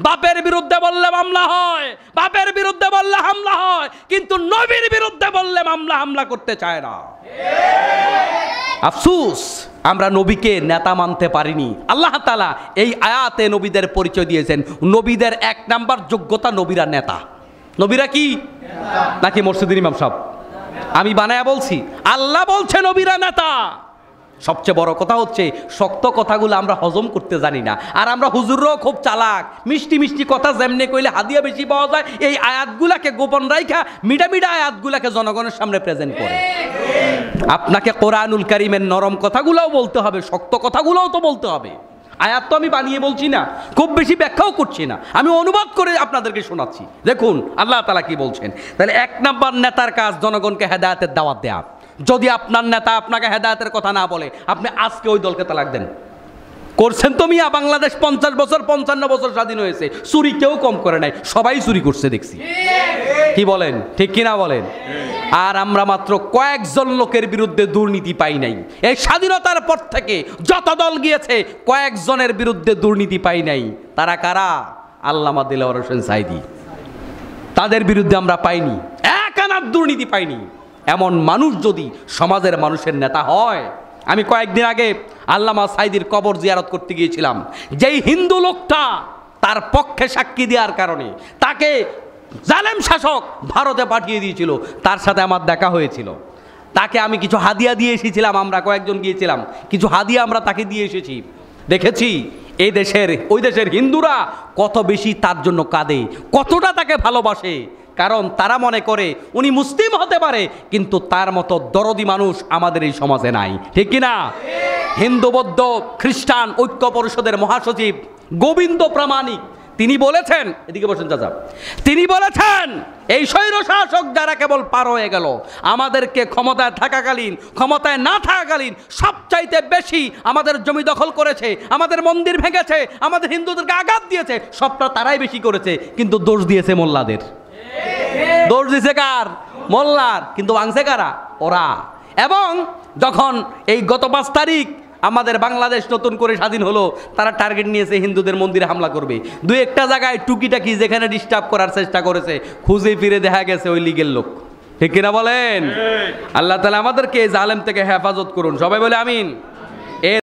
বাপের বিরুদ্ধে বললে মামলা হয়, বাপের বিরুদ্ধে বললে হামলা হয়, কিন্তু নবীর বিরুদ্ধে বললে মামলা হামলা করতে চায় না। আফসোস, আমরা নবীকে নেতা মানতে পারিনি। আল্লাহ তাআলা এই আয়াতে নবীদের পরিচয় দিয়েছেন। নবীদের এক নাম্বার যোগ্যতা, নবীরা নেতা। নবীরা কি নাকি মসজিদের ইমাম সাহেব? আমি বানায়া বলছি? আল্লাহ বলছে নবীরা নেতা। সবচেয়ে বড় কথা হচ্ছে শক্ত কথাগুলো আমরা হজম করতে জানি না। আর আমরা হুজুররাও খুব চালাক, মিষ্টি মিষ্টি কথা যেমনি কইলে হাদিয়া বেশি পাওয়া যায়, এই আয়াতগুলাকে গোপন রাইখা মিডা মিডা আয়াতগুলাকে জনগণের সামনে প্রেজেন্ট করে। আপনাকে কোরআনুল কারীমের নরম কথাগুলোও বলতে হবে, শক্ত কথাগুলোও তো বলতে হবে। আয়াত তো আমি বানিয়ে বলছি না, খুব বেশি ব্যাখ্যাও করছি না, আমি অনুবাদ করে আপনাদেরকে শোনাচ্ছি। দেখুন আল্লাহ তাআলা কি বলছেন। তাহলে এক নাম্বার নেতার কাজ জনগণকে হেদায়েতের দাওয়াত দেয়া। যদি আপনার নেতা আপনাকে হেদায়েতের কথা না বলে, আপনি আজকে ওই দলকে তালাক দেন। করছেন তো মিয়া, বাংলাদেশ 50 বছর 55 বছর স্বাধীন হয়েছে, চুরি কেউ কম করে নাই, সবাই চুরি করছে দেখছি। কি বলেন, ঠিক কিনা বলেন? আর আমরা মাত্র কয়েকজন লোকের বিরুদ্ধে দুর্নীতি পাই নাই। এই স্বাধীনতার পর থেকে যত দল গিয়েছে, কয়েকজনের বিরুদ্ধে দুর্নীতি পাই নাই। তারা কারা? আল্লামা দিলওয়ার হোসেন সাঈদী, তাদের বিরুদ্ধে আমরা পাইনি, এক আনা দুর্নীতি পাইনি। এমন মানুষ যদি সমাজের মানুষের নেতা হয়। আমি কয়েকদিন আগে আল্লামা সাঈদীর কবর জিয়ারত করতে গিয়েছিলাম। যেই হিন্দু লোকটা তার পক্ষে সাক্ষী দেওয়ার কারণে তাকে জালেম শাসক ভারতে পাঠিয়ে দিয়েছিল, তার সাথে আমার দেখা হয়েছিল। তাকে আমি কিছু হাদিয়া দিয়ে এসেছিলাম, আমরা কয়েকজন গিয়েছিলাম, কিছু হাদিয়া আমরা তাকে দিয়ে এসেছি। দেখেছি এই দেশের ওই দেশের হিন্দুরা কত বেশি তার জন্য কাঁদে, কতটা তাকে ভালোবাসে। কারণ তারা মনে করে উনি মুসলিম হতে পারে, কিন্তু তার মতো দরদি মানুষ আমাদের এই সমাজে নাই, ঠিক কিনা? হিন্দু বৌদ্ধ খ্রিস্টান ঐক্য পরিষদের মহাসচিব গোবিন্দ প্রামাণিক তিনি বলেছেন, এদিকে বসেন চাচা, তিনি বলেছেন এই স্বৈর শাসক যারা কেবল পার হয়ে গেল, আমাদেরকে ক্ষমতায় থাকাকালীন ক্ষমতায় না থাকাকালীন সবচাইতে বেশি আমাদের জমি দখল করেছে, আমাদের মন্দির ভেঙেছে, আমাদের হিন্দুদেরকে আঘাত দিয়েছে, সবটা তারাই বেশি করেছে, কিন্তু দোষ দিয়েছে মোল্লাদের। দোষ দিয়েছে কার? মোল্লার। কিন্তু ভাঙছে কারা? ওরা। এবং যখন এই গত 5 তারিখ আমাদের বাংলাদেশ নতুন করে স্বাধীন হলো, তারা টার্গেট নিয়েছে হিন্দুদের মন্দিরে হামলা করবে। দুই একটা জায়গায় টুকিটাকি যেখানে ডিস্টার্ব করার চেষ্টা করেছে, খুঁজে ফিরে দেখা গেছে ওই লীগের লোক, ঠিক কিনা বলেন? আল্লাহ তাআলা আমাদেরকে জালেম থেকে হেফাজত করুন, সবাই বলে আমিন।